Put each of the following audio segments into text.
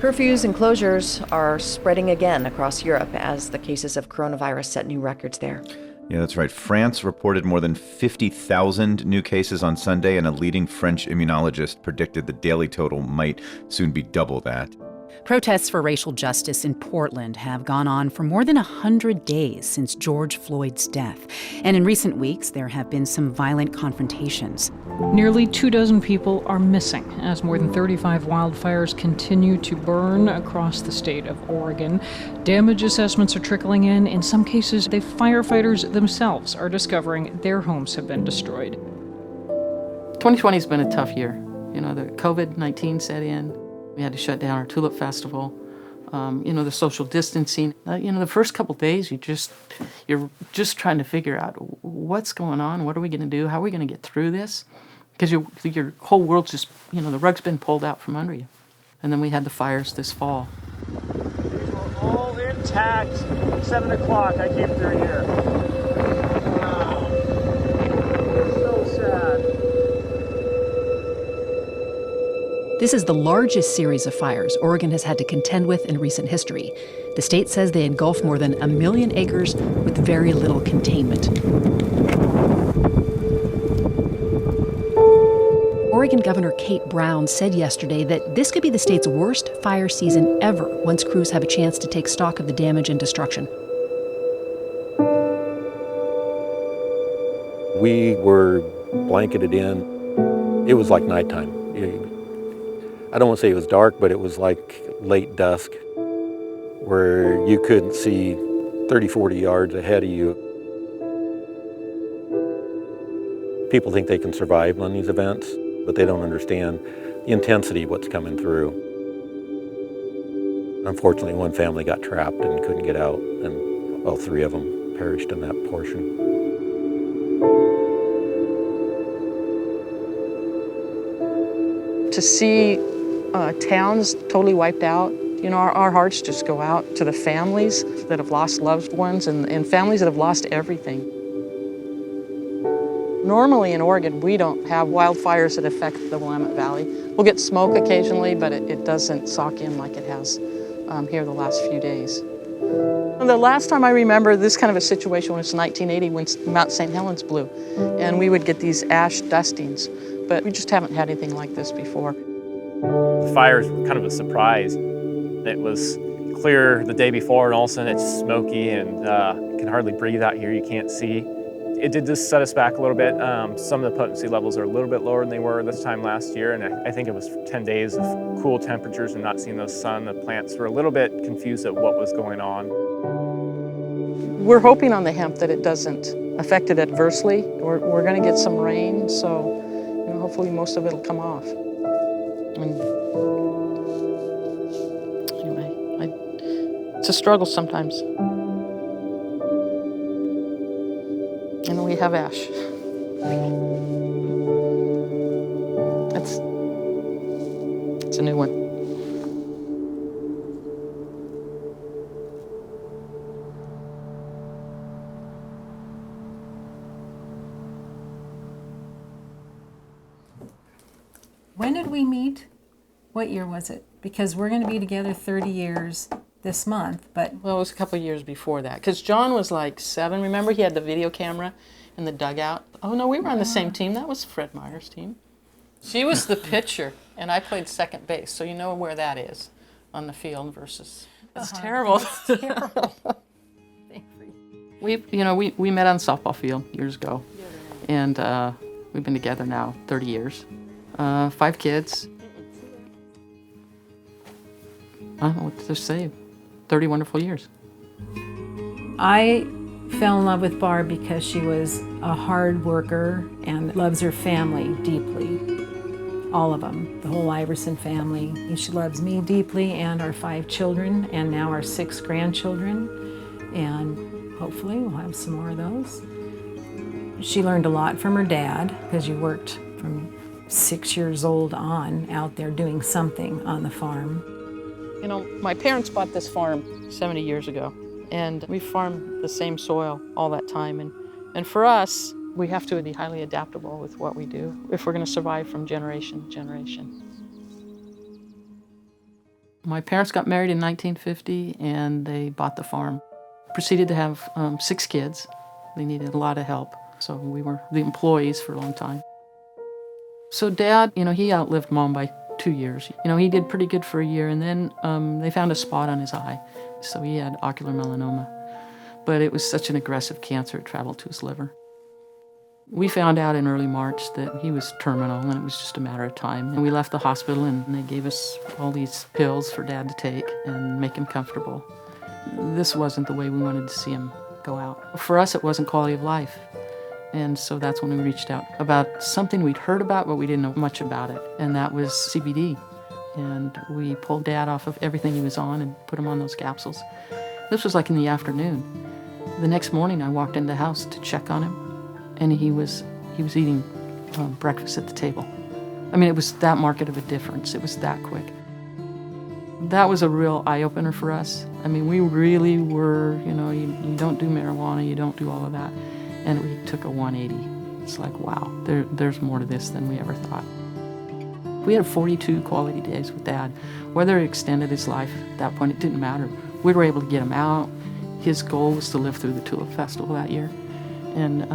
Curfews and closures are spreading again across Europe as the cases of coronavirus set new records there. Yeah, that's right. France reported more than 50,000 new cases on Sunday, and a leading French immunologist predicted the daily total might soon be double that. Protests for racial justice in Portland have gone on for more than 100 days since George Floyd's death. And in recent weeks, there have been some violent confrontations. Nearly 24 people are missing as more than 35 wildfires continue to burn across the state of Oregon. Damage assessments are trickling in. In some cases, the firefighters themselves are discovering their homes have been destroyed. 2020 has been a tough year. You know, the COVID-19 set in. We had to shut down our tulip festival. The social distancing. The first couple days, you're just trying to figure out what's going on. What are we going to do? How are we going to get through this? Because your whole world's just, the rug's been pulled out from under you. And then we had the fires this fall. These were all intact. 7 o'clock, I came through here. Wow. It's so sad. This is the largest series of fires Oregon has had to contend with in recent history. The state says they engulf more than 1 million acres with very little containment. Oregon Governor Kate Brown said yesterday that this could be the state's worst fire season ever once crews have a chance to take stock of the damage and destruction. We were blanketed in. It was like nighttime. I don't want to say it was dark, but it was like late dusk, where you couldn't see 30, 40 yards ahead of you. People think they can survive on these events, but they don't understand the intensity of what's coming through. Unfortunately, one family got trapped and couldn't get out, and all 3 of them perished in that portion. To see towns totally wiped out, our hearts just go out to the families that have lost loved ones and families that have lost everything. Normally in Oregon, we don't have wildfires that affect the Willamette Valley. We'll get smoke occasionally, but it doesn't sock in like it has here the last few days. The last time I remember this kind of a situation was 1980 when Mount St. Helens blew, and we would get these ash dustings, but we just haven't had anything like this before. The fires were kind of a surprise. It was clear the day before, and all of a sudden it's smoky, and you can hardly breathe out here. You can't see. It did just set us back a little bit. Some of the potency levels are a little bit lower than they were this time last year, and I think it was 10 days of cool temperatures and not seeing the sun. The plants were a little bit confused at what was going on. We're hoping on the hemp that it doesn't affect it adversely. We're going to get some rain, so hopefully most of it will come off. And anyway, it's a struggle sometimes. And we have ash. It's a new one. When did we meet? What year was it? Because we're going to be together 30 years this month, but... Well, it was a couple of years before that, because John was like 7. Remember, he had the video camera in the dugout? Oh, no, we were on the same team. That was Fred Meyer's team. She was the pitcher, and I played second base, so you know where that is on the field versus... It's terrible. It's terrible. We met on the softball field years ago, and we've been together now 30 years. 5 kids. I don't know what to say. 30 wonderful years. I fell in love with Barb because she was a hard worker and loves her family deeply. All of them, the whole Iverson family. And she loves me deeply and our 5 children and now our 6 grandchildren. And hopefully we'll have some more of those. She learned a lot from her dad because you worked from 6 years old on out there doing something on the farm. My parents bought this farm 70 years ago, and we farmed the same soil all that time. And for us, we have to be highly adaptable with what we do if we're going to survive from generation to generation. My parents got married in 1950 and they bought the farm. Proceeded to have 6 kids. They needed a lot of help, so we were the employees for a long time. So Dad, he outlived Mom by 2 years. He did pretty good for a year, and then they found a spot on his eye, so he had ocular melanoma. But it was such an aggressive cancer, it traveled to his liver. We found out in early March that he was terminal, and it was just a matter of time. And we left the hospital, and they gave us all these pills for Dad to take and make him comfortable. This wasn't the way we wanted to see him go out. For us, it wasn't quality of life. And so that's when we reached out about something we'd heard about, but we didn't know much about it, and that was CBD. And we pulled Dad off of everything he was on and put him on those capsules. This was like in the afternoon. The next morning, I walked into the house to check on him, and he was eating breakfast at the table. I mean, it was that marked of a difference. It was that quick. That was a real eye-opener for us. I mean, we really were, you don't do marijuana, you don't do all of that. And we took a 180. It's like, wow, there's more to this than we ever thought. We had 42 quality days with Dad. Whether it extended his life at that point, it didn't matter. We were able to get him out. His goal was to live through the Tulip Festival that year. And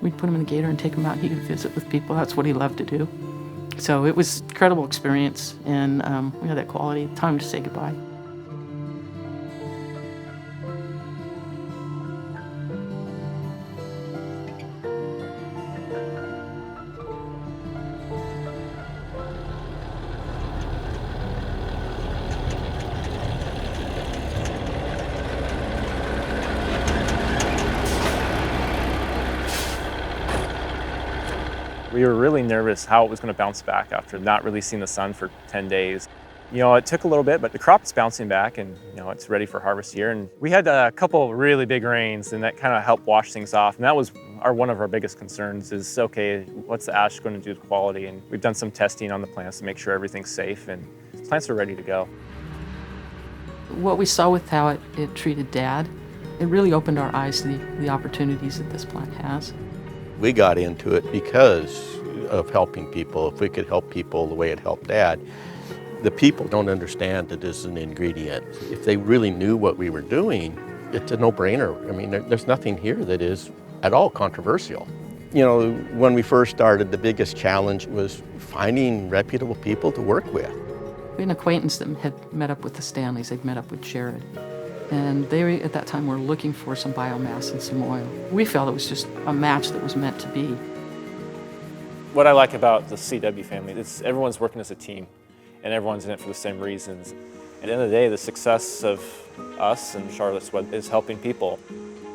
we'd put him in the gator and take him out. He could visit with people. That's what he loved to do. So it was an incredible experience, and we had that quality time to say goodbye. We were really nervous how it was going to bounce back after not really seeing the sun for 10 days. It took a little bit, but the crop's bouncing back and, it's ready for harvest year. And we had a couple of really big rains, and that kind of helped wash things off. And that was one of our biggest concerns is, okay, what's the ash going to do to quality? And we've done some testing on the plants to make sure everything's safe, and the plants are ready to go. What we saw with how it treated Dad, it really opened our eyes to the opportunities that this plant has. We got into it because of helping people. If we could help people the way it helped Dad, the people don't understand that this is an ingredient. If they really knew what we were doing, it's a no-brainer. I mean, there's nothing here that is at all controversial. When we first started, the biggest challenge was finding reputable people to work with. We had an acquaintance that had met up with the Stanleys. They'd met up with Jared. And they, at that time, were looking for some biomass and some oil. We felt it was just a match that was meant to be. What I like about the CW family is everyone's working as a team, and everyone's in it for the same reasons. At the end of the day, the success of us and Charlotte's Web is helping people.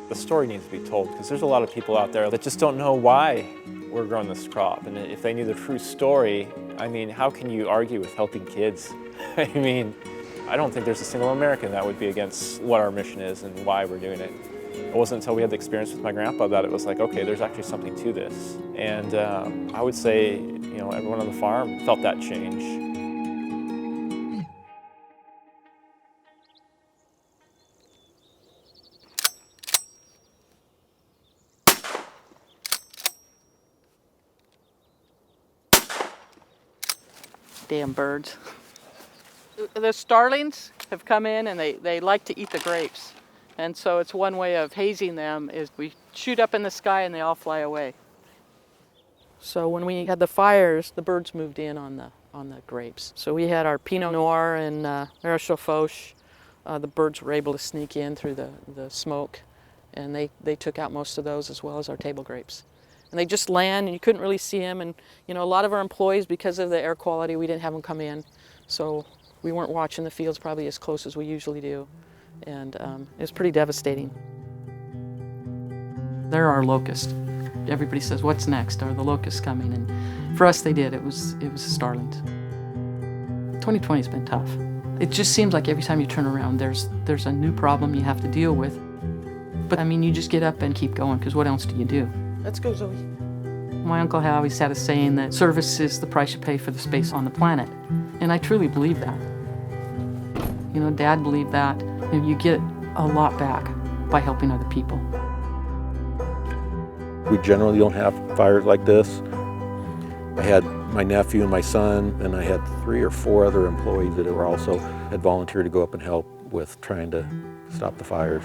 The story needs to be told, because there's a lot of people out there that just don't know why we're growing this crop. And if they knew the true story, I mean, how can you argue with helping kids? I mean, I don't think there's a single American that would be against what our mission is and why we're doing it. It wasn't until we had the experience with my grandpa that it was like, okay, there's actually something to this. And I would say, everyone on the farm felt that change. Damn birds. The starlings have come in and they like to eat the grapes. And so it's one way of hazing them is we shoot up in the sky and they all fly away. So when we had the fires, the birds moved in on the grapes. So we had our Pinot Noir and Maraschal Foch. The birds were able to sneak in through the smoke, and they took out most of those as well as our table grapes. And they just land and you couldn't really see them. And a lot of our employees, because of the air quality, we didn't have them come in. So we weren't watching the fields probably as close as we usually do. And it was pretty devastating. They're our locust. Everybody says, what's next? Are the locusts coming? And for us, they did. It was the starlings. 2020's been tough. It just seems like every time you turn around, there's a new problem you have to deal with. But I mean, you just get up and keep going, because what else do you do? Let's go, Zoe. My Uncle Hal always had a saying that service is the price you pay for the space on the planet. And I truly believe that. Dad believed that. And you get a lot back by helping other people. We generally don't have fires like this. I had my nephew and my son, and I had 3 or 4 other employees that were also had volunteered to go up and help with trying to stop the fires.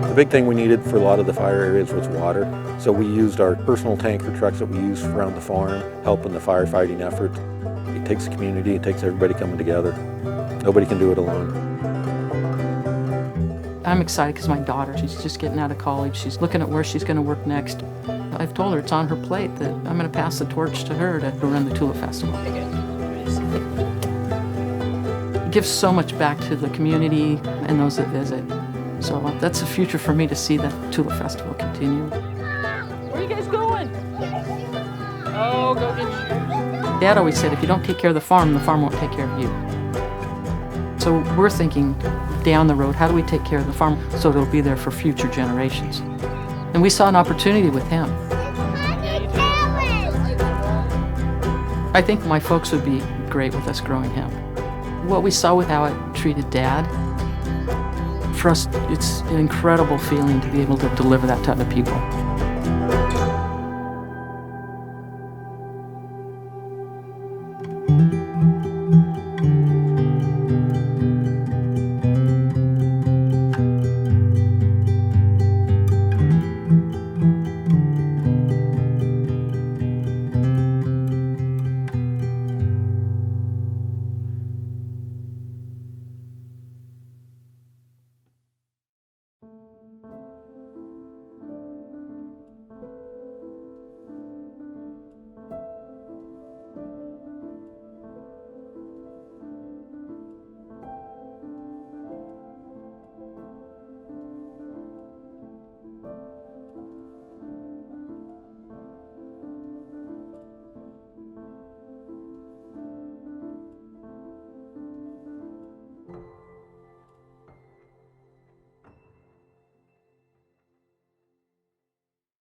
The big thing we needed for a lot of the fire areas was water. So we used our personal tanker trucks that we used around the farm, helping the firefighting effort. It takes a community, it takes everybody coming together. Nobody can do it alone. I'm excited because my daughter, she's just getting out of college. She's looking at where she's going to work next. I've told her it's on her plate that I'm going to pass the torch to her to run the Tulip Festival. It gives so much back to the community and those that visit. So that's the future for me, to see the Tulip Festival continue. Where are you guys going? Oh, go get shoes. Dad always said, if you don't take care of the farm won't take care of you. So we're thinking down the road, how do we take care of the farm so it'll be there for future generations? And we saw an opportunity with hemp. I think my folks would be great with us growing hemp. What we saw with how it treated Dad, for us, it's an incredible feeling to be able to deliver that to other people.